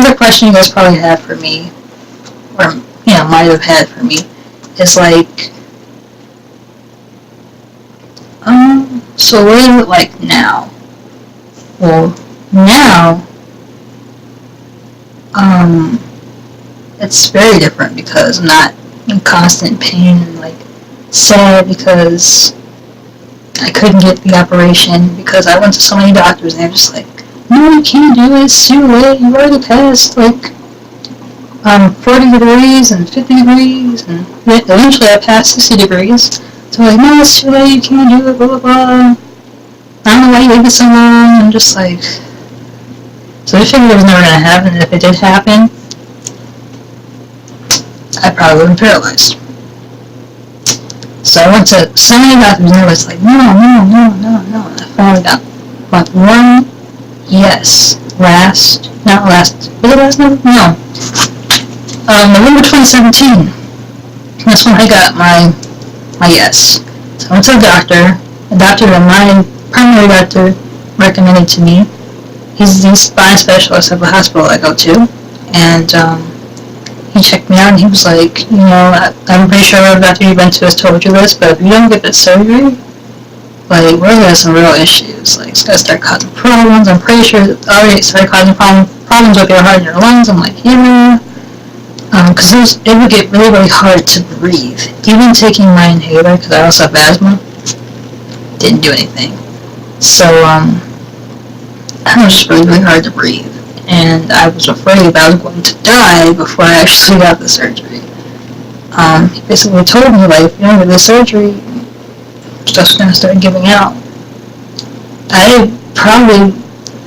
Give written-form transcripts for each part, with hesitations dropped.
another question you guys probably have for me, or might have had for me, is like, so what is it like now? Well, now, it's very different because I'm not in constant pain and like sad because I couldn't get the operation because I went to so many doctors and they're just like, no, you can't do it, it's too late, you already passed like 40 degrees and 50 degrees, and eventually I passed 60 degrees. So like, no, it's too late, you can't do it, blah blah blah. I don't know why you waited so long. I'm just like, so I figured it was never gonna happen. And if it did happen, I probably would have been paralyzed. So I went to so many doctors and they was like, no. And I finally got like one yes. November 2017. That's when I got my yes. So I went to the doctor. The doctor that my primary doctor recommended to me. He's the spine specialist at the hospital I go to. And he checked me out and he was like, I'm pretty sure every doctor you've been to has told you this, but if you don't get this surgery, like, we're gonna have some real issues. Like, it's gonna start causing problems. I'm pretty sure it already started causing problems with your heart and your lungs. I'm like, yeah. Because it would get really, really hard to breathe. Even taking my inhaler, because I also have asthma, didn't do anything. So, it was just really, really hard to breathe. And I was afraid that I was going to die before I actually got the surgery. He basically told me, like, if you don't get the surgery, stuff's going to start giving out. I probably,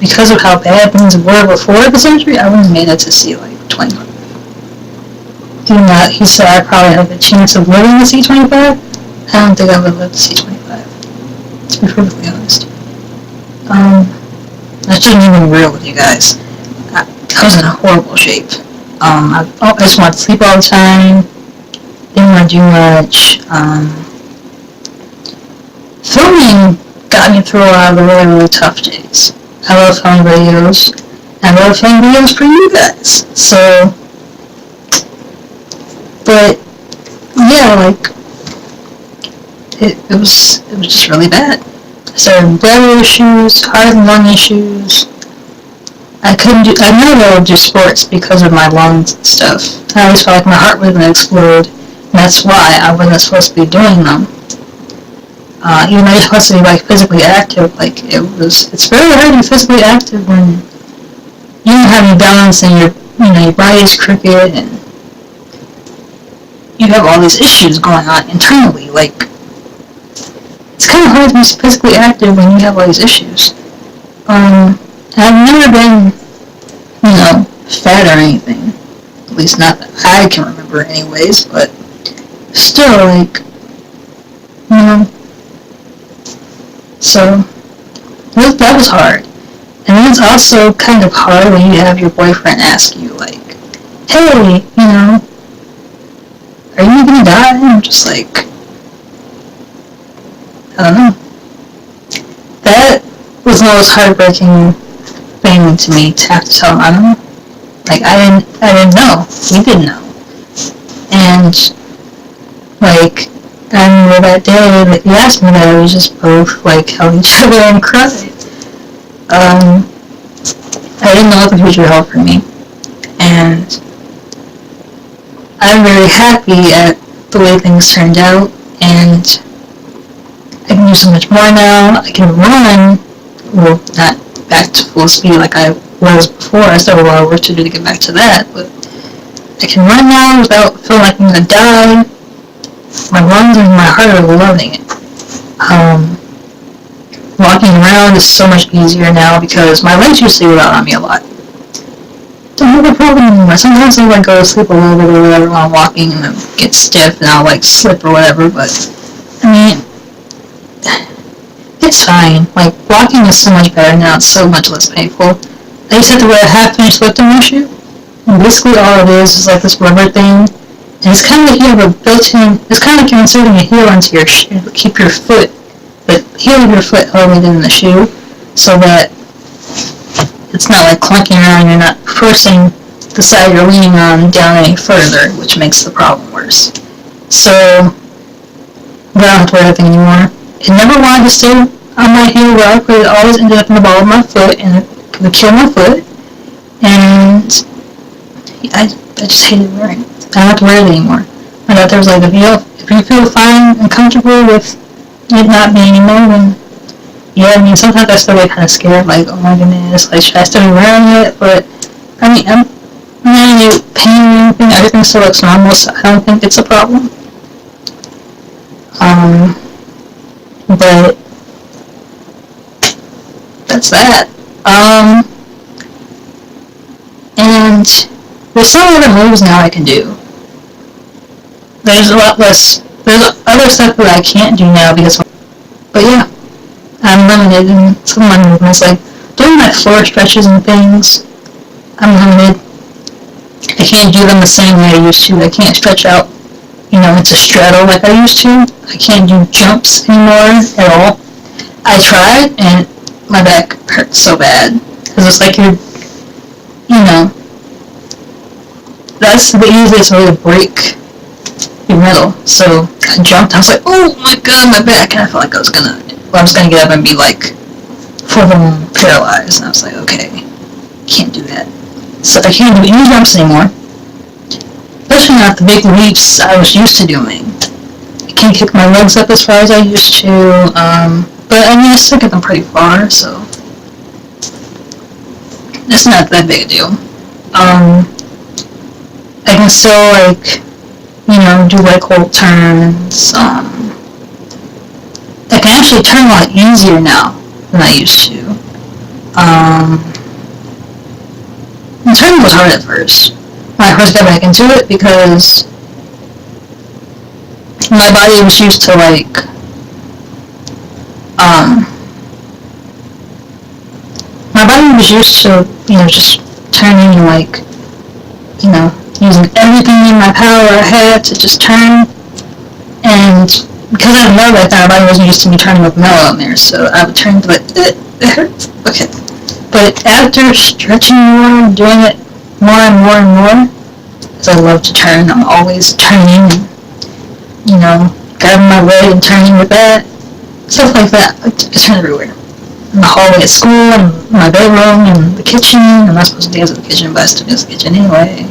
because of how bad things were before the surgery, I wouldn't have made it to see, like, 25. Even that, he said I probably have a chance of living to see 25. I don't think I would live to see 25, to be perfectly honest. I shouldn't even be real with you guys. I was in a horrible shape. I just wanted to sleep all the time, didn't want to do much. Filming got me through a lot of the really, really tough days. I love filming videos, and I love filming videos for you guys. So, but yeah, like it was just really bad. I started bladder issues, heart and lung issues. I never able to do sports because of my lungs and stuff. I always felt like my heart was going to explode, and that's why I wasn't supposed to be doing them. Even though you're supposed to be like physically active, like it's very hard to be physically active when you don't have any balance and your body's crooked and you have all these issues going on internally. Like, it's kind of hard to be physically active when you have all these issues. I've never been, fat or anything. At least not that I can remember anyways, but still, like, so that was hard. And then it's also kind of hard when you have your boyfriend ask you, like, hey, are you gonna die? And I'm just like, I don't know. That was the most heartbreaking thing to me to have to tell him. I don't know. Like, I didn't know. We didn't know. And, like, I remember that day that he asked me that, we just both, like, held each other and cried. I didn't know what the future held for me. And I'm very happy at the way things turned out, and I can do so much more now. I can run, well, not back to full speed like I was before. I still have a lot of work to do to get back to that, but I can run now without feeling like I'm going to die. My lungs and my heart are loving it. Walking around is so much easier now because my legs used to go out on me a lot. Don't have a problem anymore. Sometimes I'll go to sleep a little bit or whatever while I'm walking and then get stiff and I'll slip or whatever, but I mean, it's fine. Like, walking is so much better now. It's so much less painful. I used to have to wear a half-inch lifting shoe, and basically all it is like this rubber thing, and it's kind of like you have a built-in, it's kind of like you're inserting a heel into your shoe to keep your foot, the heel of your foot elevated in the shoe, so that it's not like clunking around, you're not forcing the side you're leaning on down any further, which makes the problem worse. So, I don't have to wear that thing anymore. It never wanted to stay on my heel well, but it always ended up in the ball of my foot, and it would kill my foot. And I just hated wearing it. I don't have to wear it anymore. My doctor was like, if you feel fine and comfortable with it not being anymore, then yeah, I mean, sometimes I still get kind of scared, like, oh my goodness, like, should I still be wearing it? But, I mean, I'm not in any pain or anything, everything still looks normal, so I don't think it's a problem. But, that's that. And there's some other moves now I can do. There's a lot less, there's other stuff that I can't do now because, but yeah. I'm limited in some of my movements, like doing my floor stretches and things. I'm limited. I can't do them the same way I used to. I can't stretch out, into straddle like I used to. I can't do jumps anymore at all. I tried, and my back hurts so bad. Because it's like that's the easiest way to break your middle. So I jumped, I was like, oh my god, my back, and I felt like I was gonna get up and be like full-blown paralyzed, and I was like, okay, can't do that. So I can't do any jumps anymore, especially not the big leaps I was used to doing. I can't kick my legs up as far as I used to, but I mean, I still get them pretty far, so it's not that big a deal. I can still, do hold turns. I can actually turn a lot easier now than I used to. The turning was hard at first when I first got back into it because my body was used to just turning and using everything in my power I had to just turn, and because I didn't know that my body wasn't used to me turning with metal on there, so I would turn, but it hurts. Okay. But after stretching more and doing it more and more and more, because I love to turn, I'm always turning and, grabbing my leg and turning with that, stuff like that. I turn everywhere. In the hallway at school, and my bedroom, and the kitchen. I'm not supposed to dance in the kitchen, but I still dance in the kitchen anyway.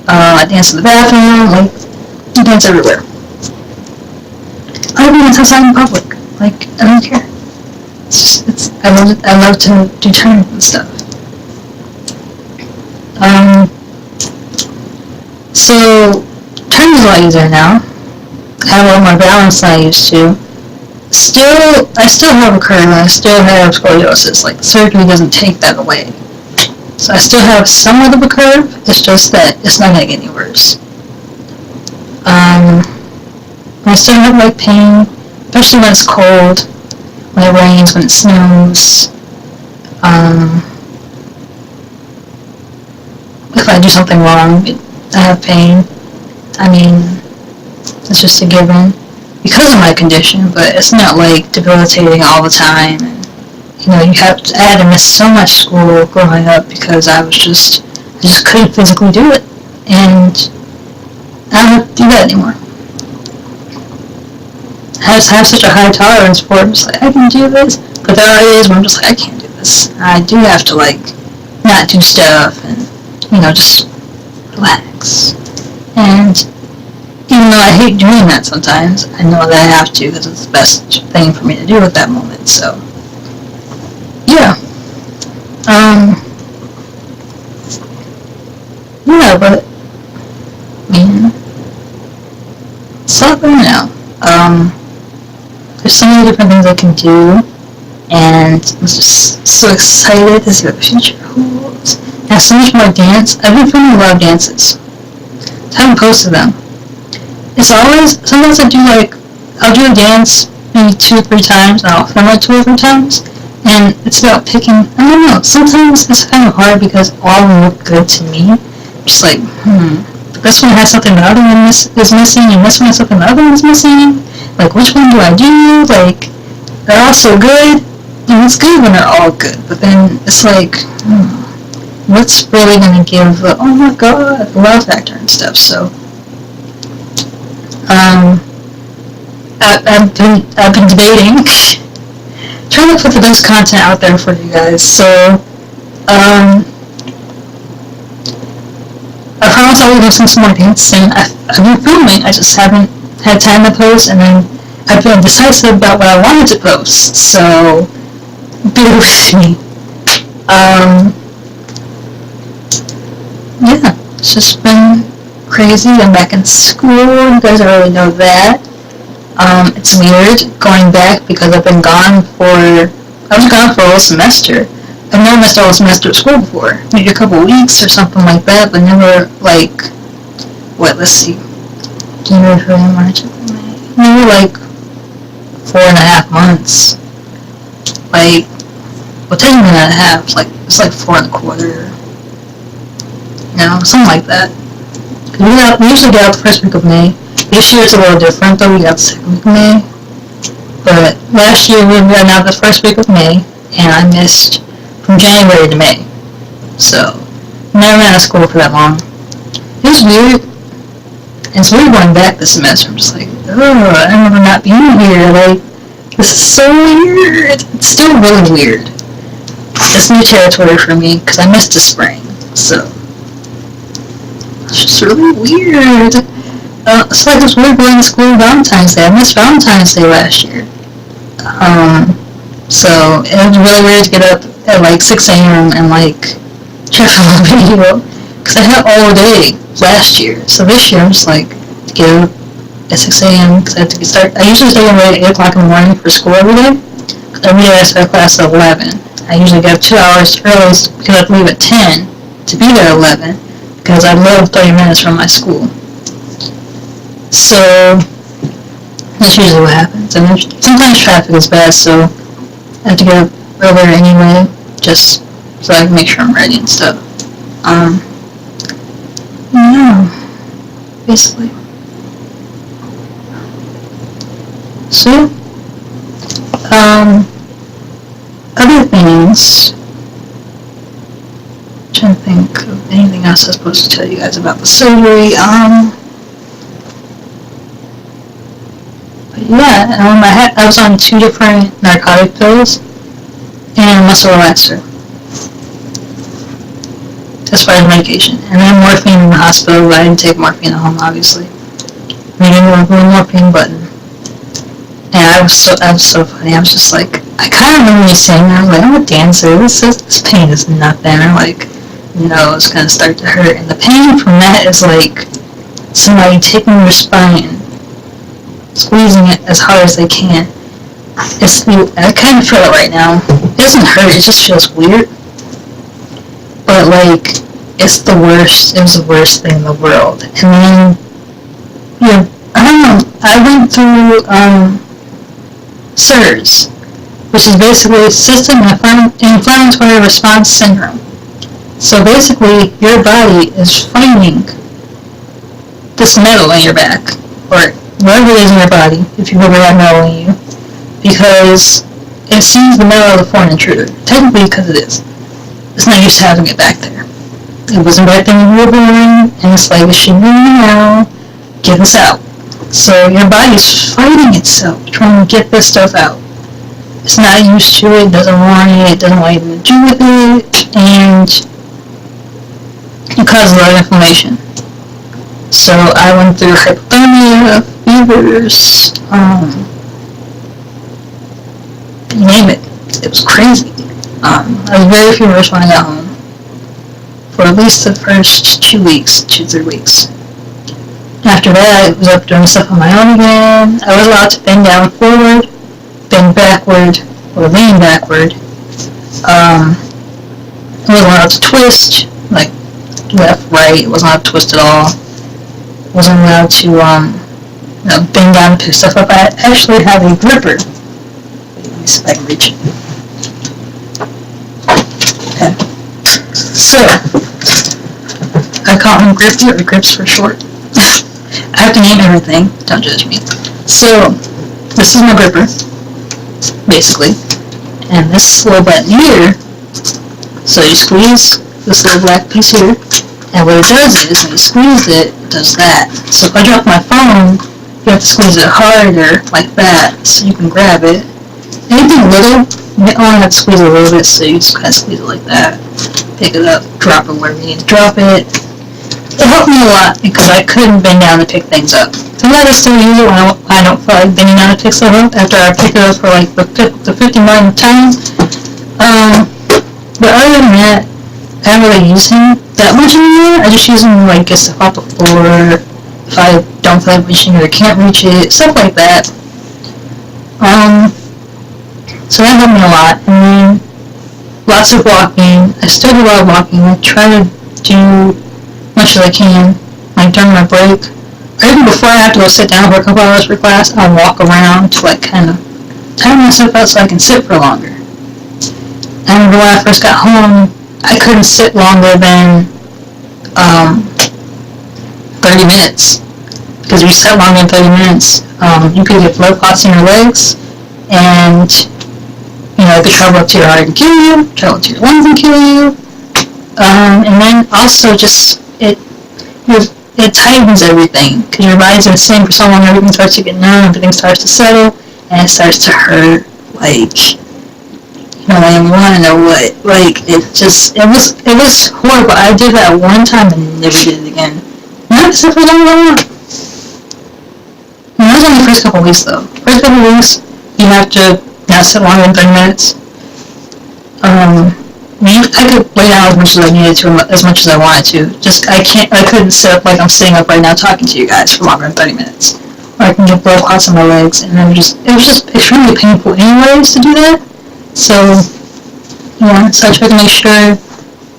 I dance in the bathroom, I dance everywhere. I dance outside in public, I don't care. I love to do turns and stuff. So, turning is a lot easier now. I have a lot more balance than I used to. I still have a curve, and I still have scoliosis, surgery doesn't take that away. So I still have somewhat of a curve, it's just that it's not going to get any worse. I still have pain, especially when it's cold, when it rains, when it snows. If I do something wrong, I have pain. I mean, it's just a given because of my condition, but it's not debilitating all the time. I had to miss so much school growing up because I just couldn't physically do it, and I don't have to do that anymore. I just have such a high tolerance for it. I'm just I can do this, but there are days where I'm just I can't do this. I do have to not do stuff and just relax. And even though I hate doing that sometimes, I know that I have to because it's the best thing for me to do at that moment. So. Yeah. But it's not going now. There's so many different things I can do, and I'm just so excited to see what the future holds. I have so much more dance. I've been filming a lot of dances. I haven't posted them. It's always, sometimes I'll do a dance maybe 2 or 3 times, and I'll film it 2 or 3 times. And it's about picking, I don't know, sometimes it's kind of hard because all of them look good to me. Just this one has something the other one is missing, and this one has something the other one's missing. Which one do I do? They're all so good, and it's good when they're all good, but then it's what's really going to give the, oh my god, the wow factor and stuff. So, I've been debating, trying to put the best content out there for you guys. So, I promise I will do some more dates, and I've been filming, I just haven't had time to post, and then I've been indecisive about what I wanted to post, so bear with me. Yeah, it's just been crazy. I'm back in school, you guys already know that. It's weird going back because I was gone for a whole semester. I've never missed a whole semester of school before. Maybe a couple weeks or something like that, but never let's see. January, February, March, April, May. Maybe 4.5 months. Technically not a half. It's 4.25. Something like that. We usually get out the first week of May. This year it's a little different though, we got the second week of May. But last year we got out the first week of May, and I missed from January to May. So, never been out of school for that long. It was weird. And it's weird going back this semester. I'm just I remember not being here. This is so weird. It's still really weird. It's new territory for me, because I missed the spring. So, it's just really weird. It's like this weird going to school on Valentine's Day. I missed Valentine's Day last year. So it was really weird to get up at 6 a.m. and check out a video, because I had all day last year. So this year I'm just to get up at 6 a.m. because I have to start. I usually start at 8 o'clock in the morning for school every day. Every day I start class at 11. I usually get up 2 hours early because I have to leave at 10 to be there at 11, because I live 30 minutes from my school. So that's usually what happens. And sometimes traffic is bad, so I have to get up earlier anyway, just so I can make sure I'm ready and stuff. Yeah, basically. So, other things. I'm trying to think of anything else I was supposed to tell you guys about the surgery. Yeah, I was on 2 different narcotic pills and muscle relaxer as far as medication. And then morphine in the hospital, but I didn't take morphine at home, obviously. I didn't go morphine button. And I was so funny. I was just I kind of remember me saying that. I was I'm a dancer. This pain is nothing. I'm no, it's going to start to hurt. And the pain from that is somebody taking your spine, squeezing it as hard as they can. I kind of feel it right now. It doesn't hurt, it just feels weird. But it's the worst. It was the worst thing in the world. And then, I don't know. I went through SIRS, which is basically System Inflammatory Response Syndrome. So basically, your body is fighting this metal in your back, or whatever it is in your body, if you've ever had metal in you, because it sees the metal as a foreign intruder. Technically, because it is. It's not used to having it back there. It wasn't back there when you were born, and it's it should be now. Get this out. So your body's fighting itself, trying to get this stuff out. It's not used to it, doesn't want it, doesn't want anything to do with it, and it causes a lot of inflammation. So I went through hypothermia, fevers, you name it. It was crazy. I was very feverish when I got home. For at least the first 2 weeks, 2-3 weeks. After that, I was up doing stuff on my own again. I was allowed to bend down forward, bend backward, or lean backward. I wasn't allowed to twist, left, right. It wasn't allowed to twist at all. Wasn't allowed to, bend down and pick stuff up. I actually have a gripper. Wait, let me see if I can reach it. Okay. So, I call him Grippy, or Grips for short. I have to name everything. Don't judge me. So, this is my gripper, basically. And this little button here, so you squeeze this little black piece here. And what it does is, when you squeeze it, it does that. So if I drop my phone, you have to squeeze it harder, like that, so you can grab it. Anything little, you only have to squeeze it a little bit, so you just kind of squeeze it like that. Pick it up, drop it wherever you need to drop it. It helped me a lot because I couldn't bend down to pick things up. Sometimes I still use it when I don't feel like bending down to pick stuff up after I pick it up for like the 59th time. But other than that, I don't really use him that much anymore. I just use him to like get stuff off the floor if I don't feel like reaching it or can't reach it, stuff like that. So that helped me a lot. And then lots of walking. I still do a lot of walking. I try to do much as I can, like during my break. Or even before I have to go sit down for a couple hours for class, I'll walk around to like kind of tire myself out so I can sit for longer. I remember when I first got home, I couldn't sit longer than 30 minutes. Because if you sat longer than 30 minutes, you could get blood clots in your legs, and it could travel up to your heart and kill you, travel to your lungs and kill you. And then also just it tightens everything, because your body's been sitting for so long, everything starts to get numb, everything starts to settle, and it starts to hurt, like, you want to know what, like, it was horrible. I did that one time and never did it again. Not except for that one. That was only the first couple weeks, though. First couple weeks, you have to not sit longer than 30 minutes. I could lay down as much as I needed to, as much as I wanted to. I couldn't sit up like I'm sitting up right now talking to you guys for longer than 30 minutes. Or I can get blood clots in my legs, and it was just extremely painful anyways to do that. So I tried to make sure,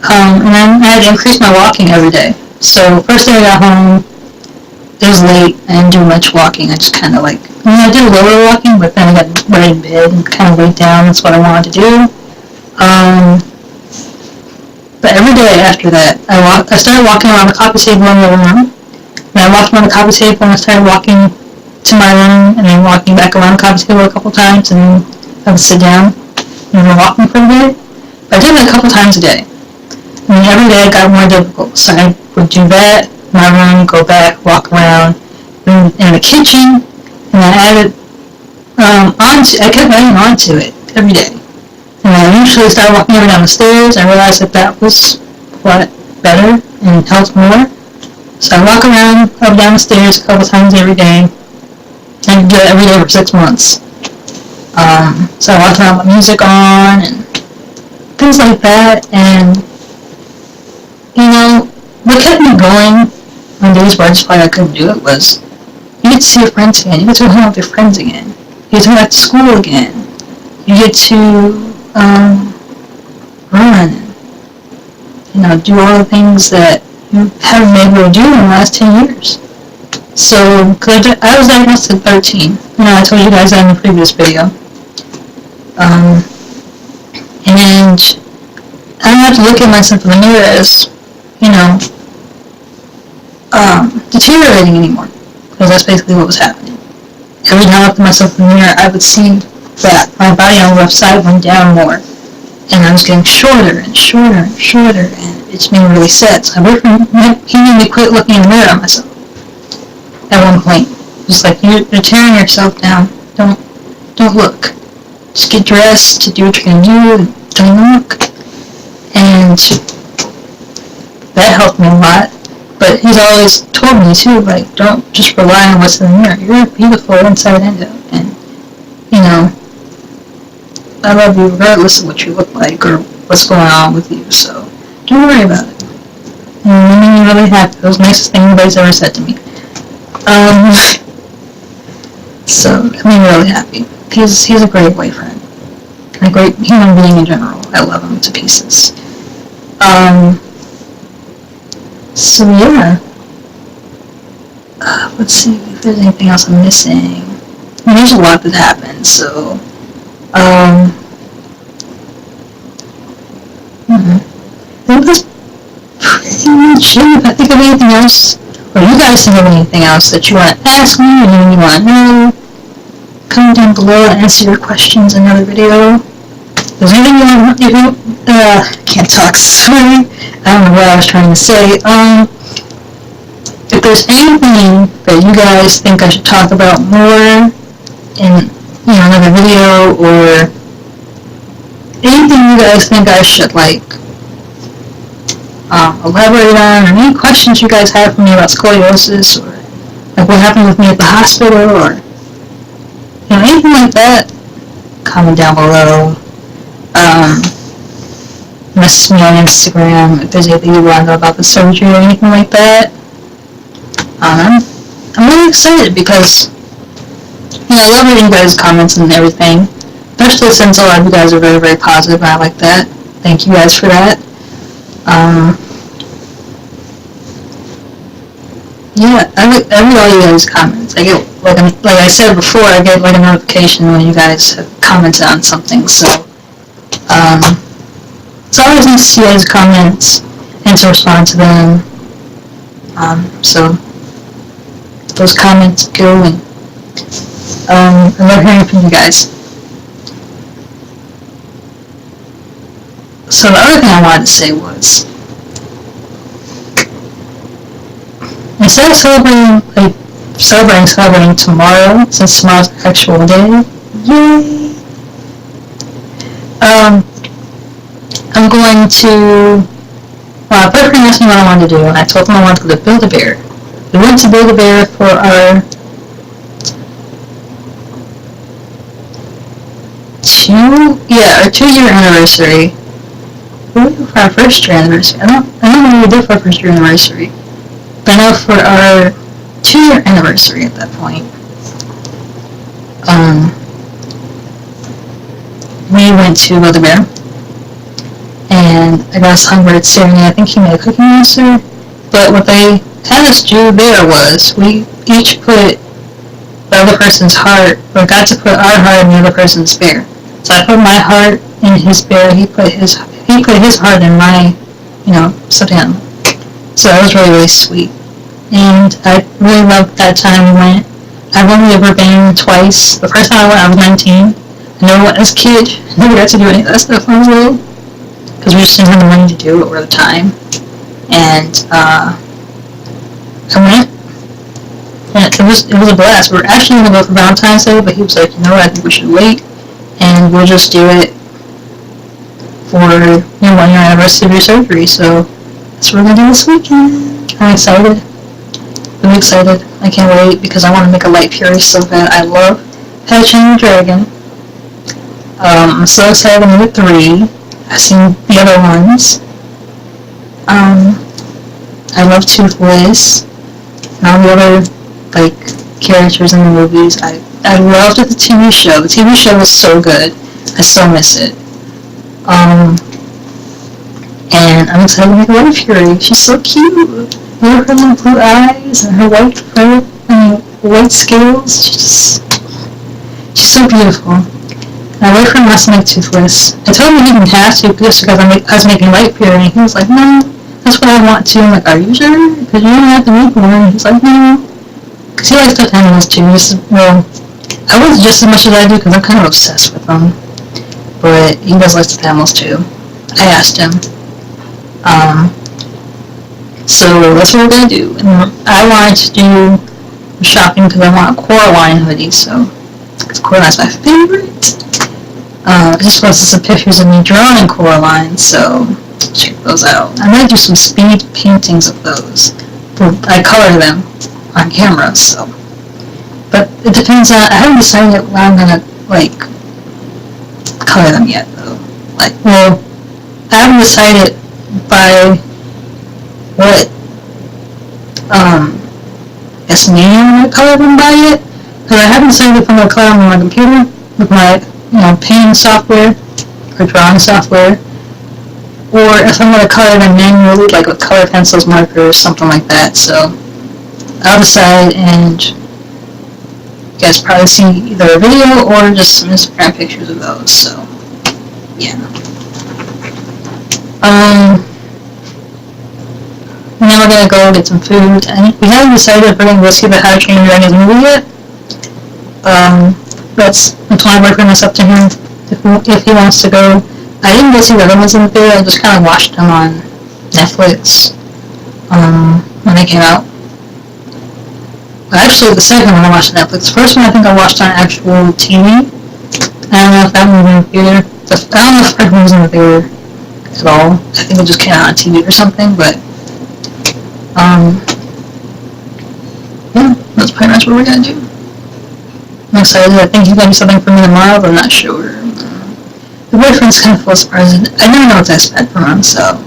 and then I had to increase my walking every day. So first day I got home, it was late, I didn't do much walking. I just kind of I did a little walking, but then I got right in bed and kind of laid down. That's what I wanted to do. But every day after that, I started walking around the coffee table in the room. And I walked around the coffee table and I started walking to my room and then walking back around the coffee table a couple times and then I would sit down and then walking for a bit. But I did it a couple times a day. And every day it got more difficult. So I would do that, my room, go back, walk around in the kitchen, and I added I kept adding on to it every day. And I eventually started walking up and down the stairs. I realized that was a lot better and helped more. So I walk around up and down the stairs a couple times every day. I do it every day for 6 months. So I walk around with music on and things like that. And what kept me going on days where I just felt like I couldn't do it was you get to see your friends again. You get to go hang out with your friends again. You get to go back to school again. You get to run and do all the things that you haven't been able to do in the last 10 years. So, because I was diagnosed at 13. I told you guys that in the previous video. And I don't have to look at myself in the mirror as, deteriorating anymore. Because that's basically what was happening. Every time I looked at myself in the mirror, I would see that my body on the left side went down more. And I was getting shorter and shorter and shorter, and it's made me really sad. So he made me quit looking in the mirror at myself. At one point, just like you're tearing yourself down. Don't look. Just get dressed to do what you're gonna do, and don't look. And that helped me a lot. But he's always told me too, like, don't just rely on what's in the mirror. You're beautiful inside and out, and I love you regardless of what you look like or what's going on with you. So don't worry about it. It made me really happy. It was the nicest thing anybody's ever said to me. So it made me really happy. He's a great boyfriend. And a great human being in general. I love him to pieces. So yeah. Let's see if there's anything else I'm missing. There's a lot that happened, so that was pretty much it. If I think of anything else, or you guys think of anything else that you want to ask me, or anything you want to know, comment down below and answer your questions in another video. If there's anything you want, can't talk, sorry. I don't know what I was trying to say. If there's anything that you guys think I should talk about more in, another video, or anything you guys think I should, elaborate on, or any questions you guys have for me about scoliosis, or, what happened with me at the hospital, or, anything like that, comment down below. Message me on Instagram if there's anything you want to know about the surgery or anything like that. I'm really excited because, I love reading you guys' comments and everything, especially since a lot of you guys are very, very positive, and I like that. Thank you guys for that. Yeah, I read all you guys' comments. I get, like I said before, I get a notification when you guys have commented on something, so, it's always nice to see you guys' comments and to respond to them. So, those comments go, and, I love hearing from you guys. So the other thing I wanted to say was, instead of celebrating tomorrow, since tomorrow's the actual day, yay! I'm going to, my boyfriend asked me what I wanted to do, and I told him I wanted to go to Build-A-Bear. We went to Build-A-Bear for our our 2-year anniversary. What did we do for our first year anniversary? I don't know what we did for our first year anniversary. But I know for our 2-year anniversary at that point, we went to Build-A-Bear, and I got us hungry at Sydney. I think he made a cookie monster, but what they had us do there was we each put the other person's heart, or got to put our heart in the other person's bear. So I put my heart in his bear, he put his heart in my, stuffed animal. So that was really, really sweet. And I really loved that time we went. I've only ever been twice. The first time I went, I was 19. I never went as a kid. I never got to do any of that stuff when I was little, because we just didn't have the money to do it or the time. And I went, and it was a blast. We were actually going to go for Valentine's Day, but he was like, I think we should wait, and we'll just do it for 1-year anniversary of your surgery. So that's what we're going to do this weekend. I'm excited. Really excited. I can't wait because I want to make a Light Fury so bad. I love Hatching the Dragon. I'm so excited to make 3. I've seen the other ones. I love Toothless and all the other characters in the movies. I loved the TV show. The TV show was so good. I still miss it. And I'm excited to make Light Fury. She's so cute. Look at her little blue eyes and her white fur and white scales. She's so beautiful. And I wait for him to make Toothless. I told him he didn't have to just because I was making Light Fury, and he was like, no, that's what I want to. I'm like, are you sure? Because you don't have to make one. He's like, no. Because he likes stuffed animals too. I was just as much as I do because I'm kind of obsessed with them. But he does like stuffed animals too. I asked him. So that's what we're going to do. And I wanted to do shopping because I want a Coraline hoodie, because Coraline's my favorite. I just posted some pictures of me drawing Coraline, so check those out. I might do some speed paintings of those. I color them on camera, so. But it depends on, I haven't decided what I'm going to, color them yet, though. I haven't decided by what, medium I'm going to color them by yet, because I haven't decided if I'm going to color them on my computer with my, painting software, or drawing software, or if I'm going to color them manually, with color pencils, markers, something like that, so I'll decide, and you guys probably see either a video or just some Instagram pictures of those, so, yeah. Now we're gonna go get some food. We haven't decided if we're gonna go see the How to Train Your Dragon movie yet. That's my boyfriend. It's up to him if he wants to go. I didn't go see the other ones in the theater. I just kind of watched them on Netflix, when they came out. Actually, the second one I watched on Netflix. The first one I think I watched on actual TV. I don't know if that movie in the theater. I don't know if it was in the theater at all. I think it just came out on TV or something, but yeah, that's pretty much what we're gonna do. I'm excited. I think he's gonna do something for me tomorrow, but I'm not sure. The boyfriend's kind of full of surprises. I never know what to expect from him, so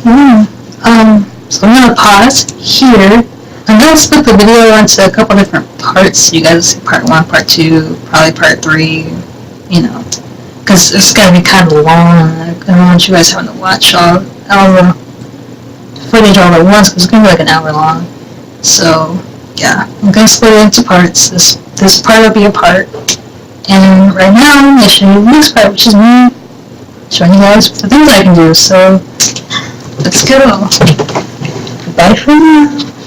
yeah. So I'm gonna pause here. I'm gonna split the video into a couple different parts. So you guys see part 1, part 2, probably part 3. You know, because it's gonna be kind of long. I don't want you guys having to watch all the footage all at once, because it's gonna be like an hour long. So yeah, I'm gonna split it into parts. This part will be a part, and right now I'm gonna show you the next part, which is me showing you guys the things I can do. So let's go. Bye for now.